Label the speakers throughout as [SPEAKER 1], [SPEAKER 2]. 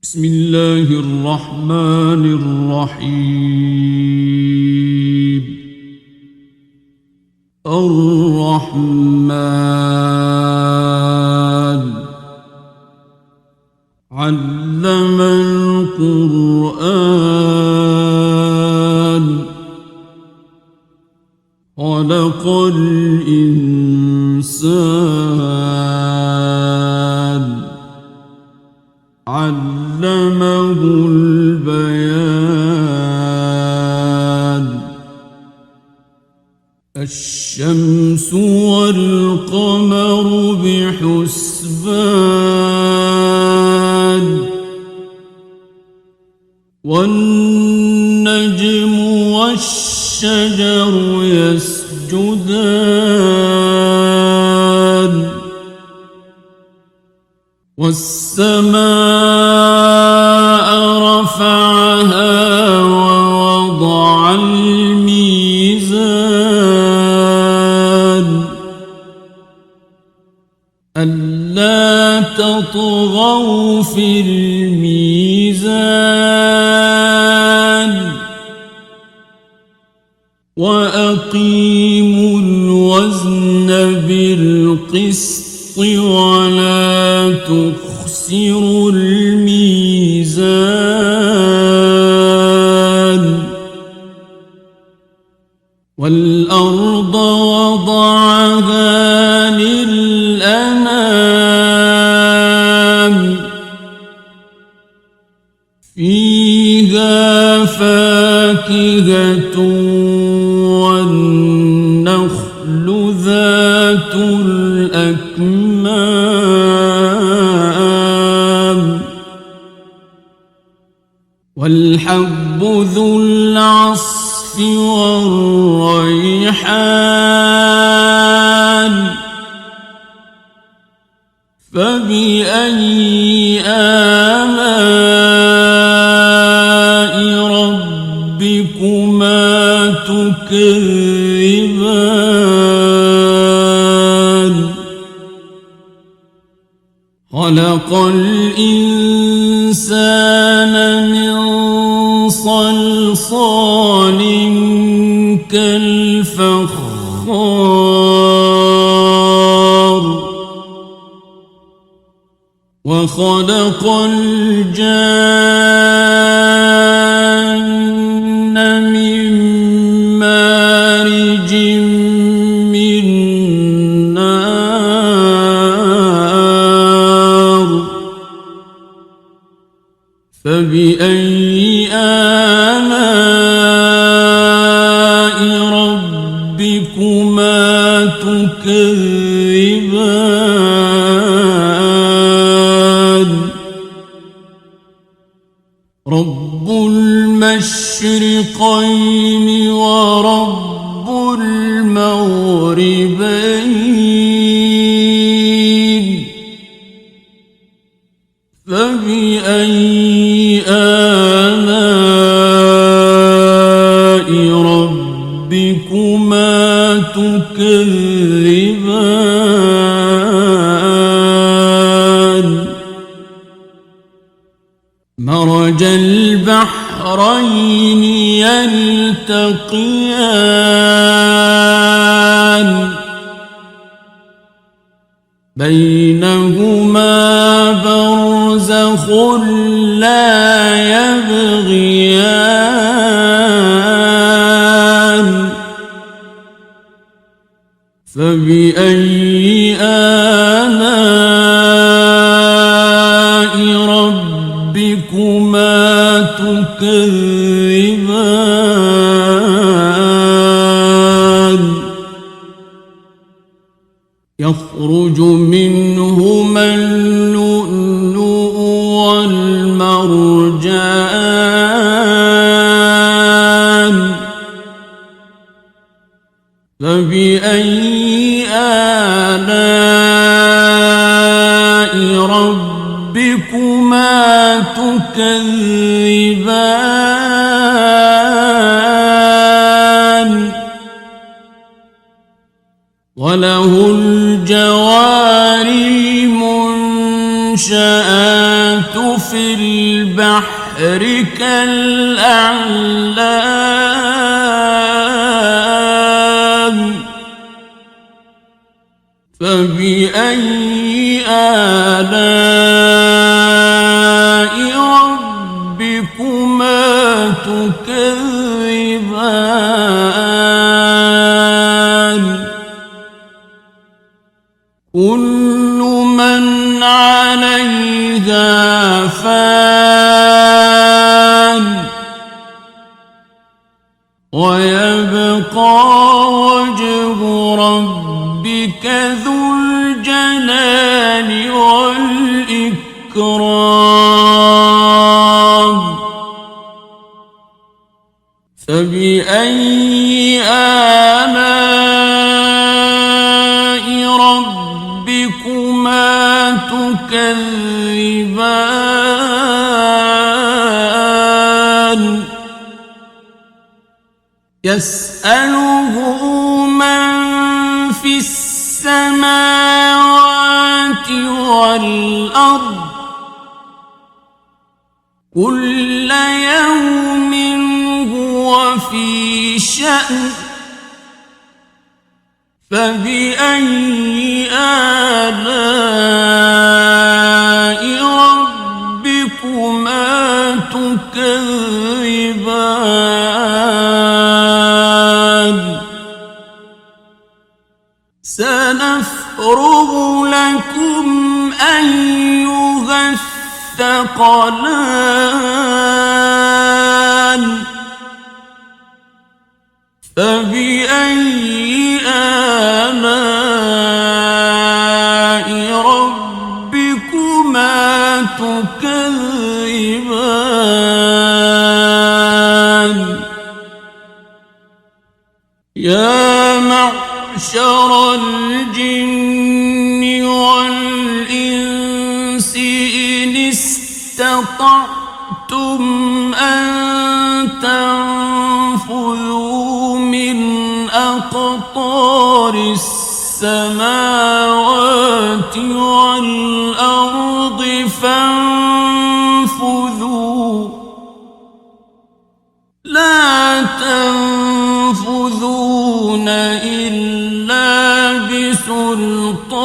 [SPEAKER 1] بسم الله الرحمن الرحيم. الرحمن علم القرآن خلق الإنسان علمه البيان. الشمس والقمر بحسبان والنجم والشجر يسجدان والسماء رفعها ووضع الميزان ألا تطغوا في الميزان وأقيموا الوزن بالقسط ولا تخسروا الميزان والأرض وضعها للأنام فيها فاكهة والنخل ذات الأكمام والحب ذو العصف والريحان فبأي آلاء ربكما تكذبان خلق الإنسان من صلصال كالفخار وخلق الجن من مارج من نار فبأي آلاء ربكما تكذبان رب المشرقين ورب المغربين فبأي آلاء ربكما تكذبان مرج البحرين يلتقيان بينهما برزخ لا يبغيان فبأي آلاء ربكما تكذبان يخرج منهما اللؤلؤ والمرجان فبأي آلاء ربكما تكذبان وله الجوار المنشآت في البحر كالأعلام فبأي آلاء ربكما تكذبان كل من عليها فان ويبقى وجه ربك ذو الجلال والإكرام فبأي آلاء ربكما تكذبان يسأله من في السماوات والأرض كل يوم هو في شأن فبأي آلاء ربكما تكذبان سنفرغ لكم أيها الثقلان فبأي آلاء ربكما تكذبان يا معشر الجن والإنس إن استطعتم أن تنفذوا من أقطار السماوات والأرض فانفذوا لا تنفذون إلا بسلطان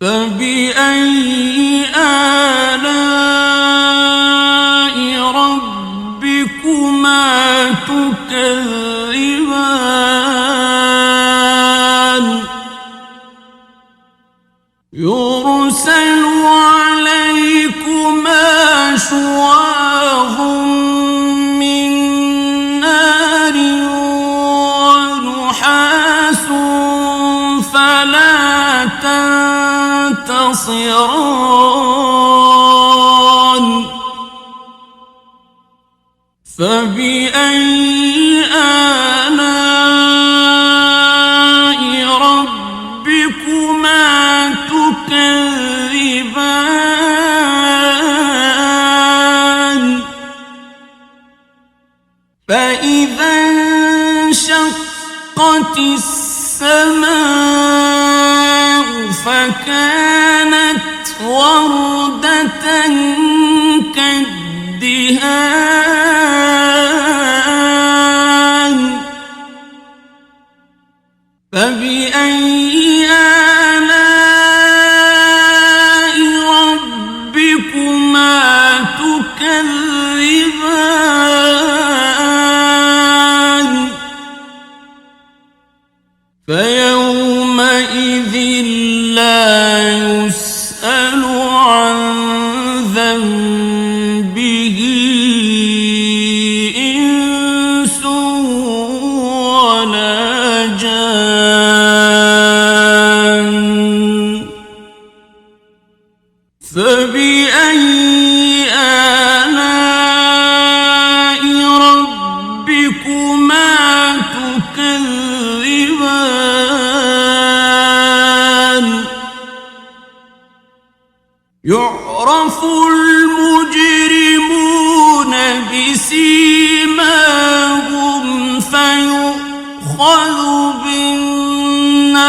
[SPEAKER 1] فبأي آلاء ربكما تكذبان يرسل عليكما شواظ من نار ونحاس فلا تنتصران فبأي آلاء ربكما تكذبان فإذا انشقت السماء فكانت وردة كالدهان فبأي آلاء ربكما تكذبان فيومئذ لا يسأل عن ذنبه إنس ولا جان فبأي آلاء ربكما تكذبان يعرف المجرمون بسيماهم فيؤخذ بالنواصي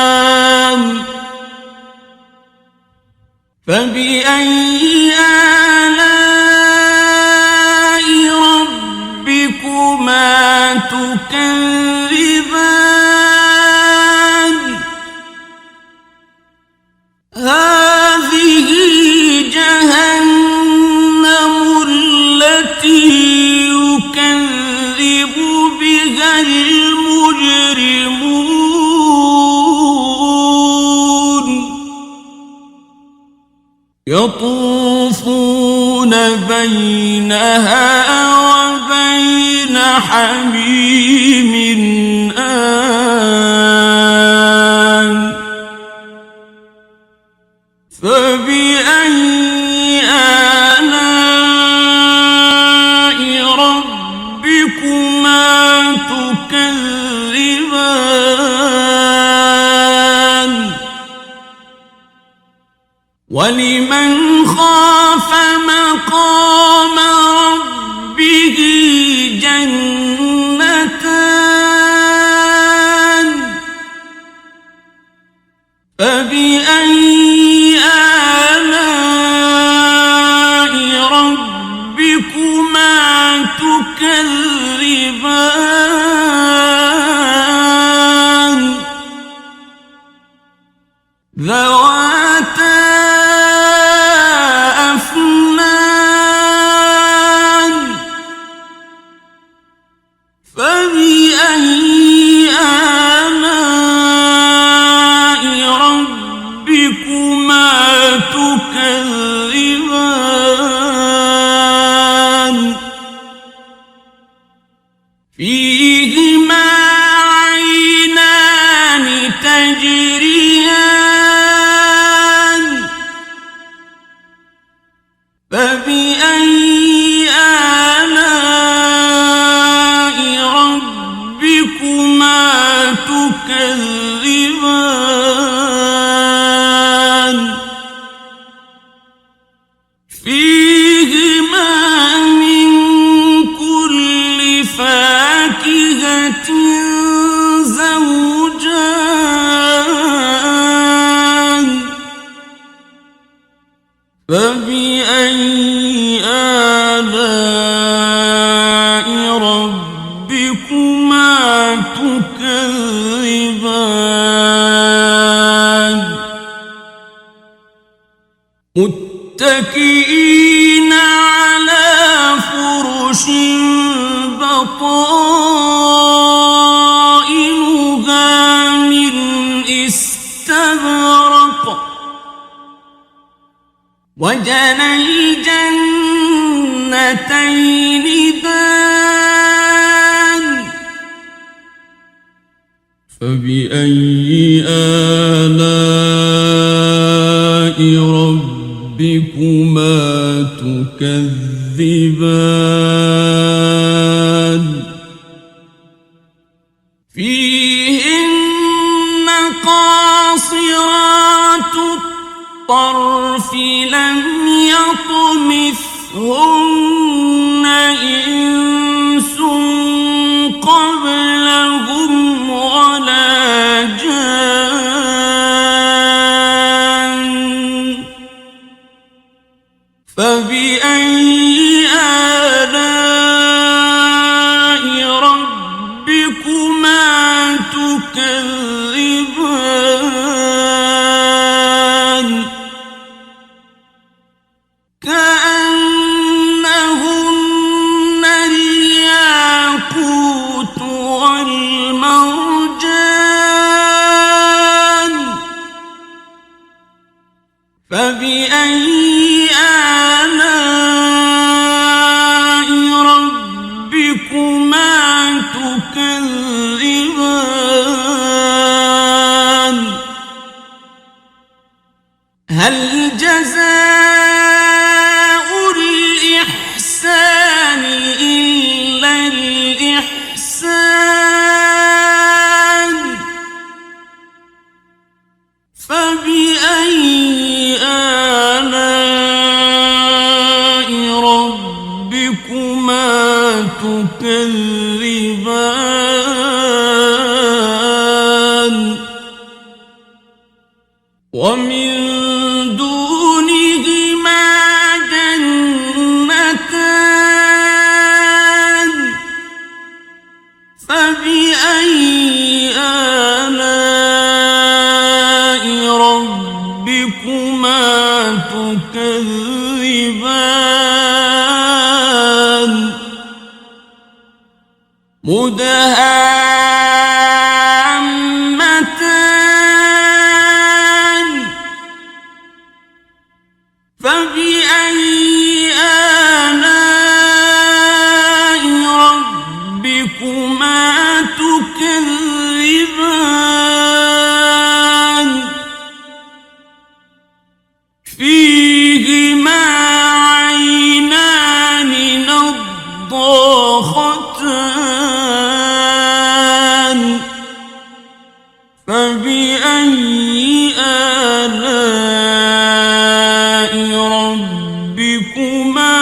[SPEAKER 1] الأقدام فبأي آلاء ربكما تكذبان هذه جهنم التي يكذب بها المجرمون يطوفون بينها وبين حميم آن فبأي آلاء ربكما تكذبان ولمن خاف مقام ربه جنتان فبأي آلاء ربكما تكذبان ذواتا أفنان فبأي آلاء ربكما تكذبان فيهما عينان تجريان فبأي آلاء ربكما تكذبان فيهما من كل فاكهة زوجان فبأي آلاء ربكما تكذبان متكئين على فرش بطائنها من استبرق وجنى الجنتين دان فبأي آلاء ربكما تكذبان فيهن قاصرات الطرف لم يطمثهن إنس قبلهم ولا جان فبأي آلاء ربكما تكذبان كأنهن الياقوت والمرجان فبأي آلاء ربكما تكذبان هل جزاء الإحسان إلا الإحسان فبأي آلاء ربكما تكذبان ومن دونهما جنتان فبأي آلاء ربكما تكذبان مدهامتان فبأي آلاء ربكما تكذبان فيهما عينان نضاختان فبأي آلاء ربكما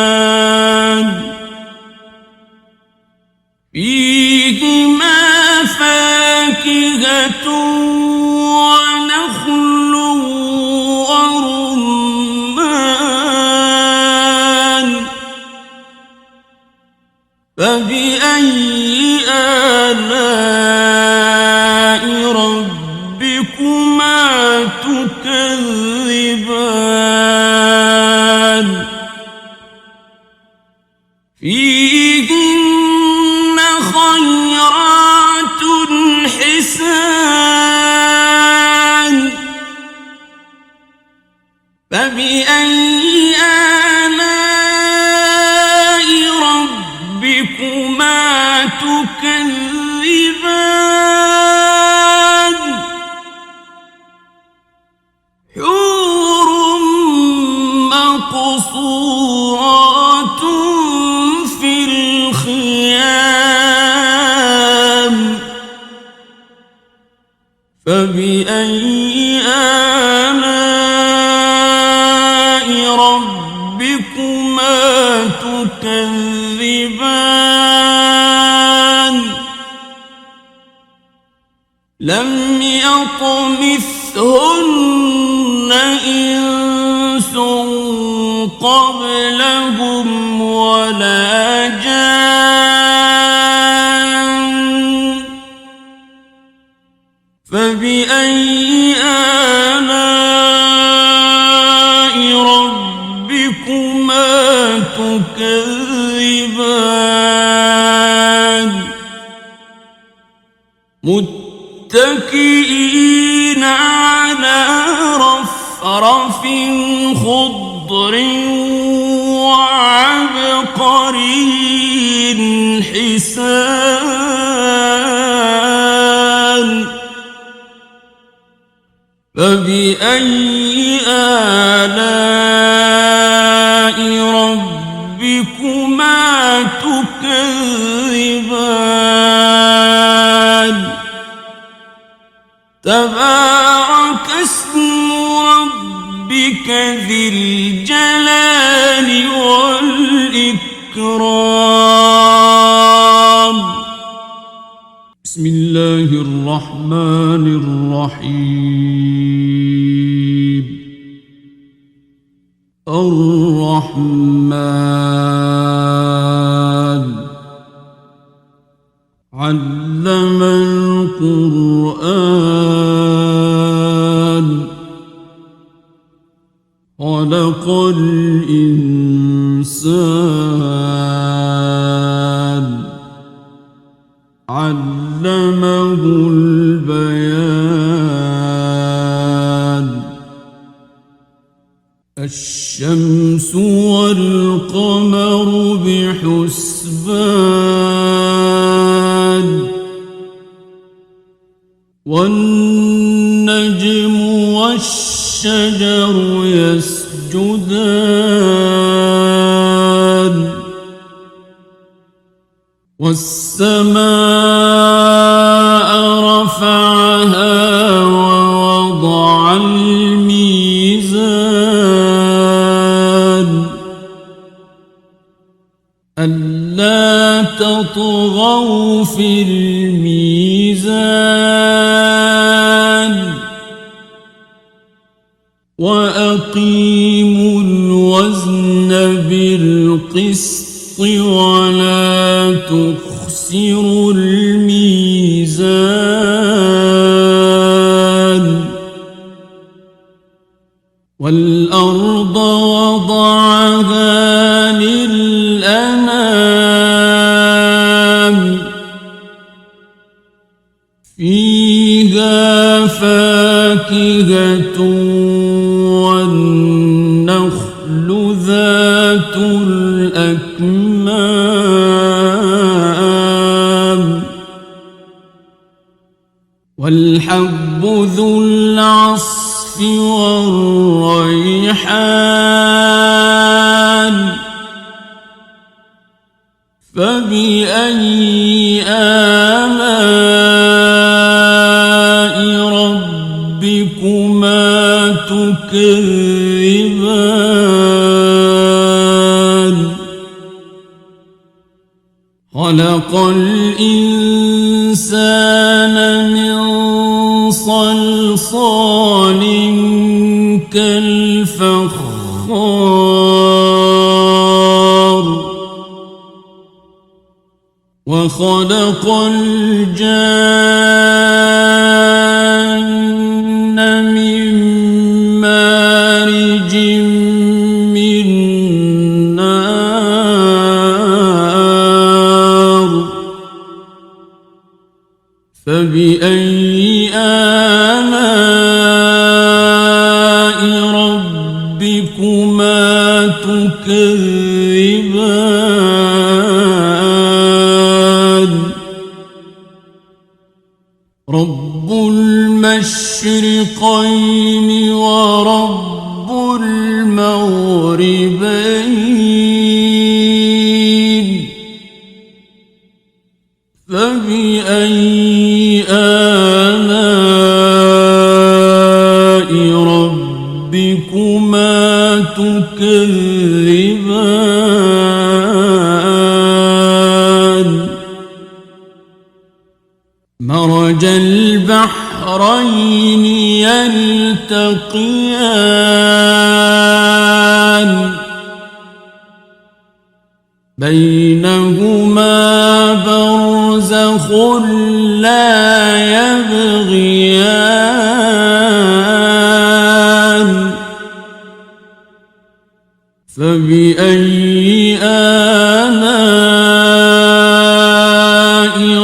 [SPEAKER 1] تكذبان فيهما فاكهة ونخل ورمان فبأي آلاء ربكما تكذبان فيهن خيرات حسان فبأي آلاء ربكما تكذبان حور مقصورات في الخيام فبأي آلاء ربكما تكذبان لم يطمثهن إنس قبلهم ولا جان فبأي آلاء ربكما تكذبان متكئين على رفرف خضر وعبقري حسان فبأي آلاء ربكما تكذبان تبارك اسم ربك ذي الجلال والإكرام بسم الله الرحمن الرحيم الرحمن علم القرآن خلق الإنسان علمه البيان الشمس والقمر بحسبان والنجم والشجر يسجدان والسماء رفعها ووضع الميزان ألا تطغوا في الميزان بالقسط ولا تخسروا الميزان والأرض وضعها للأنام فيها فاكهة والنخل ذات الأكمام والحب ذو العصف والريحان فبأي آلاء ربكما تكذبان خلق الإنسان من صلصال كالفخار وخلق الجان من مارج من نار فبأي آلاء ربكما تكذبان رب المشرقين ورب المغربين فبأي آلاء ربكما تكذبان مرج البحرين يلتقيان بينهما برزخ لا يبغيان فبأي آلاء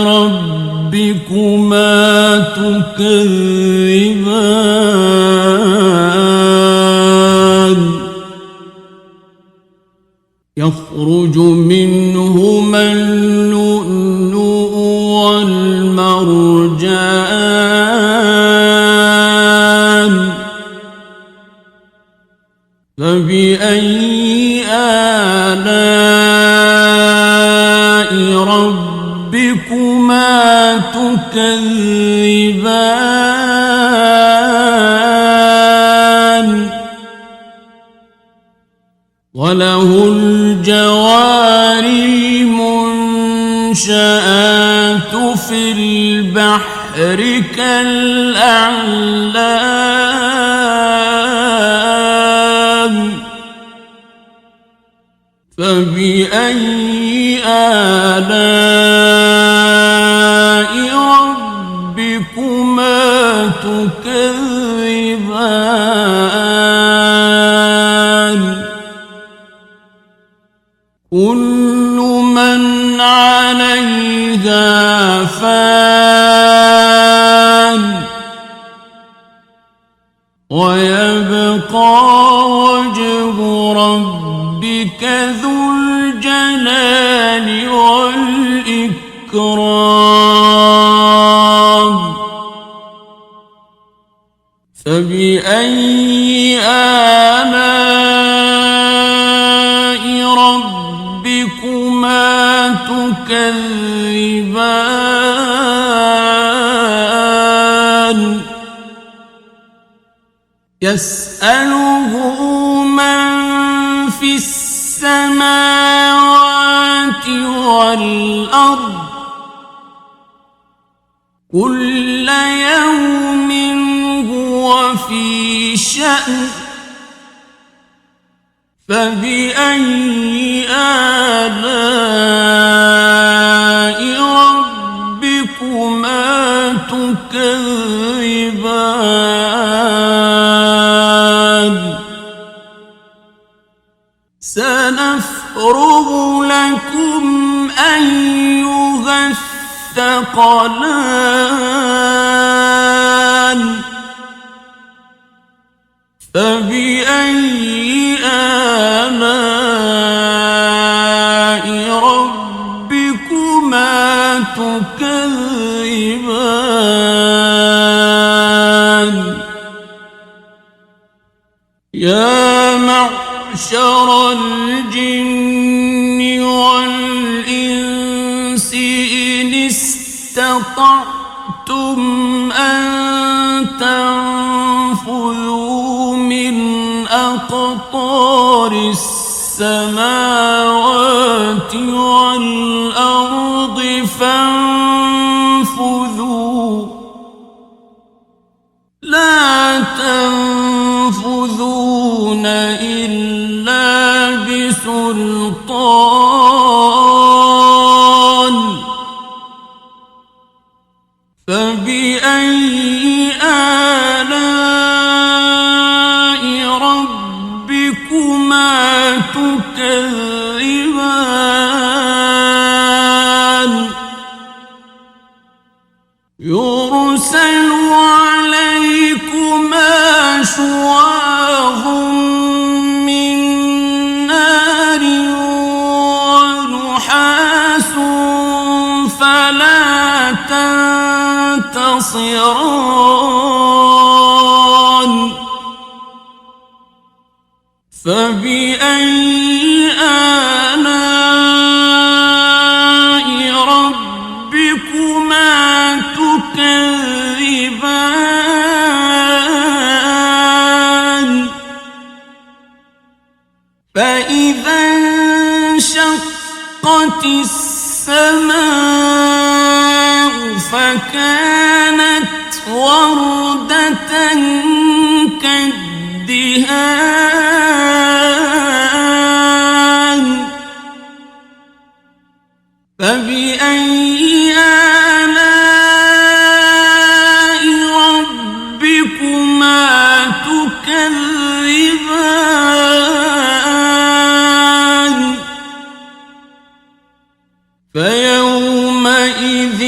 [SPEAKER 1] ربكما تكذبان يخرج منهما اللؤلؤ والمرجان فبأي آلاء ربكما تكذبان وله الجوار المنشآت في البحر كالأعلام فبأي آلاء ربكما تكذبان كل من عليها فان ويبقى وجه ربك ذو الجلال والإكرام فبأي آلاء ربكما تكذبان يسأله من في السماوات والأرض كل يوم هو في شأن فبأي آلاء ربكما تكذبان سنفرغ لكم أيها الثقلان فبأي آلاء ربكما تكذبان يا معشر الجن والإنس إن استطعتم أن تنفذوا من أقطار السماوات والأرض فانفذوا لا تنفذون إلا بسلطان فبأي آلاء ربكما تكذبان يرسل عليكما شواظ من نار ونحاس فلا تنتصران فبأي آلاء ربكما تكذبان فإذا انشقت السماء فكانت وردة كالدهان فبأي آلاء ربكما تكذبان فيومئذ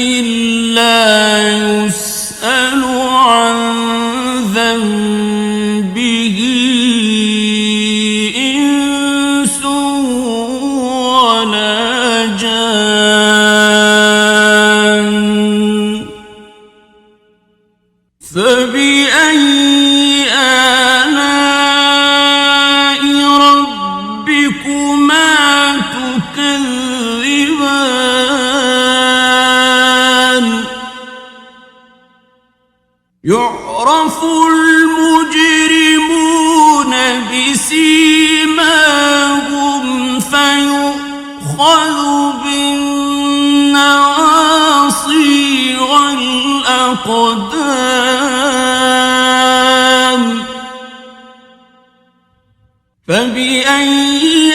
[SPEAKER 1] لا يسأل عن ذنبه إنس ولا جان فبأي آلاء ربكما تكذبان يعرف المجرمون بسيماهم فيؤخذ بالنواصي والأقدام فبأي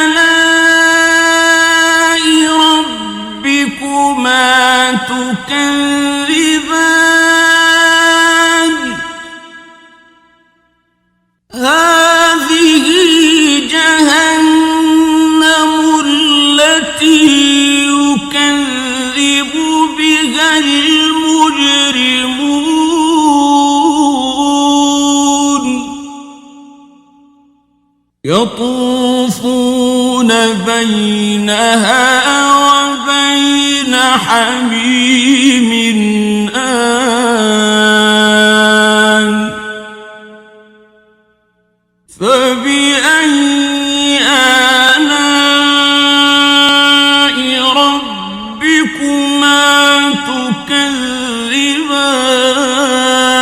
[SPEAKER 1] آلاء ربكما تكذبان هذه جهنم التي يكذب بها المجرمون يطوفون بينها وبين حميم آن فبأي آلاء ربكما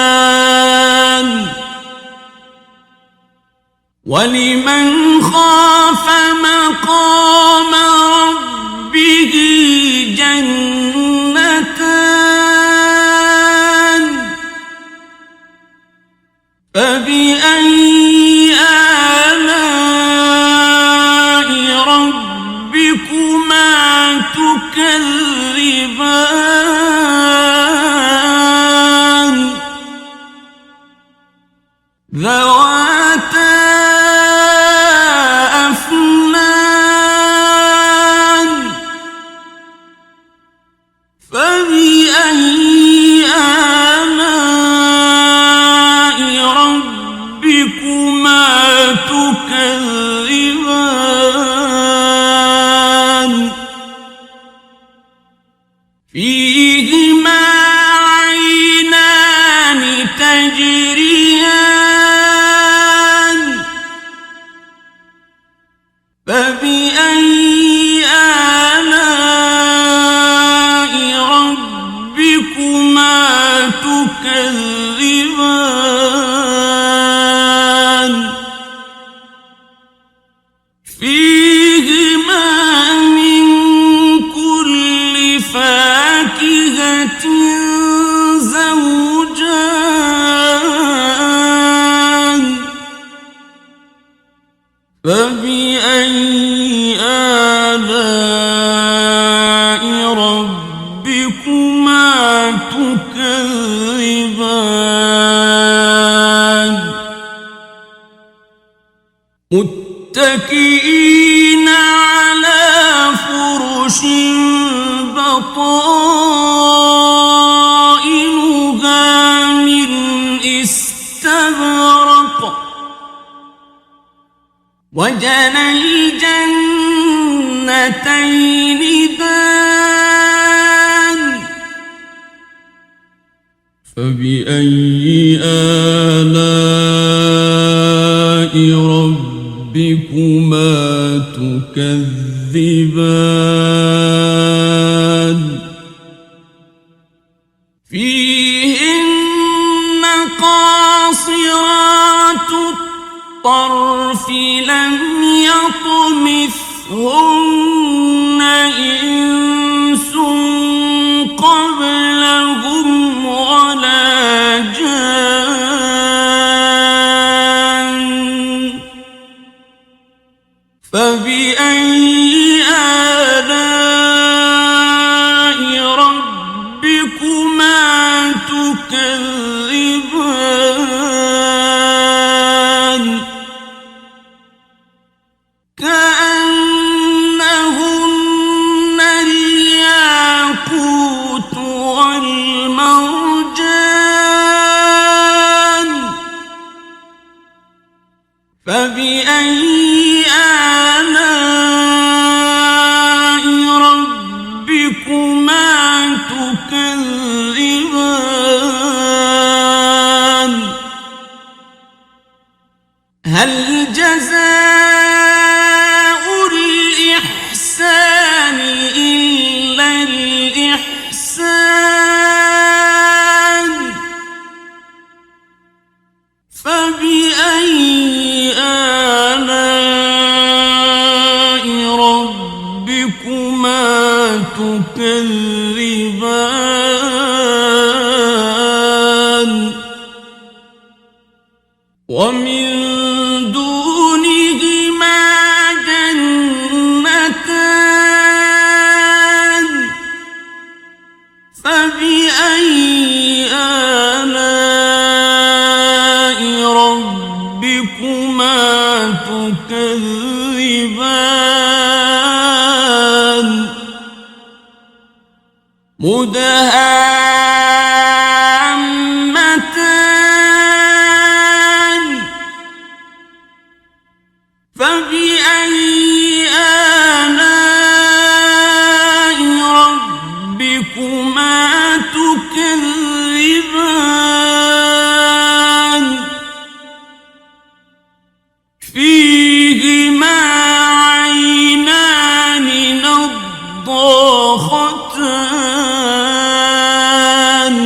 [SPEAKER 1] تكذبان ولمن خاف مقام ربه جنتان فبأي آلاء تكذبان ذواتا أفنان فبأي آلاء ربكما تكذبان فيهما عينان تجريان فبأي آلاء ربكما تكذبان فيهما من كل فاكهة زوجان فبأي آلاء ربكما تكذبان متكئين على فرش بطائنها من استبرق وجنى الجنتين دان فبأي آلاء ربكما تكذبان فيهن قاصرات الطرف لم يطمثهن إنس قبلهم ولا جان فبأي آلاء ربكما تكذبان كأنهن الياقوت والمرجان فبأي آلاء ربكما تكذبان هل جزاء الإحسان إلا الإحسان فبأي آلاء ربكما تكذبان ومن دونهما جنتان فبأي آلاء ربكما تكذبان مدهامتان فبأي آلاء ربكما تكذبان فيهما عينان نضاختان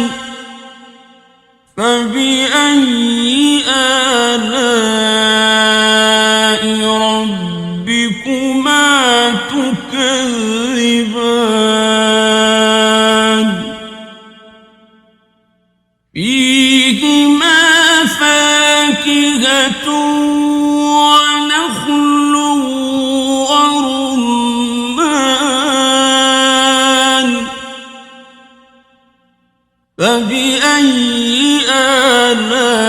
[SPEAKER 1] فبأي آلاء ربكما تكذبان فيهما فاكهة ونخل ورمان فبأي آلاء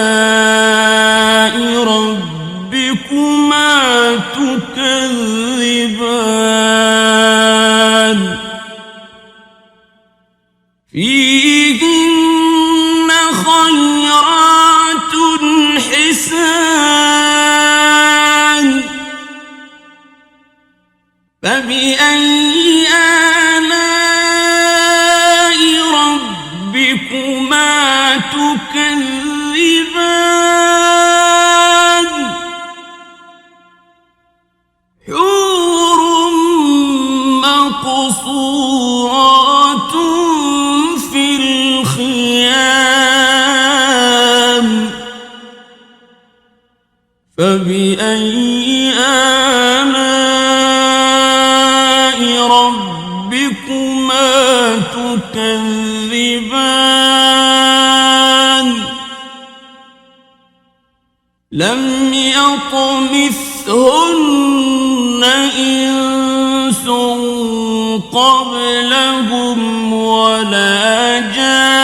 [SPEAKER 1] ربكما تكذبان فيهن خيرات حسان فبأي آلاء ربكما تكذبان حور مقصورات في الخيام فبأي آلاء ربكما تكذبان لم يطمثهن إنس قبلهم ولا جان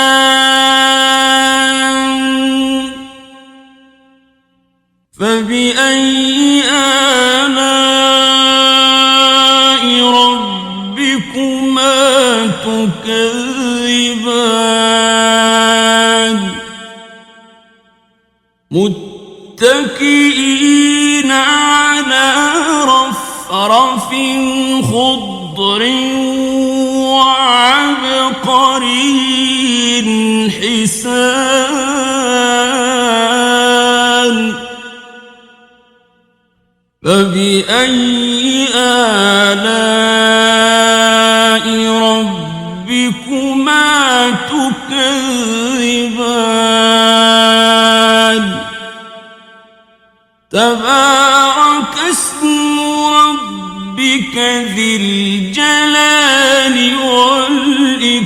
[SPEAKER 1] فبأي آلاء ربكما تكذبان متكئين على رفرف خضر وعبقري حسان فبأي آلاء ربكما تكذبان تبارك اسم ربك ذي الجلال والإكرام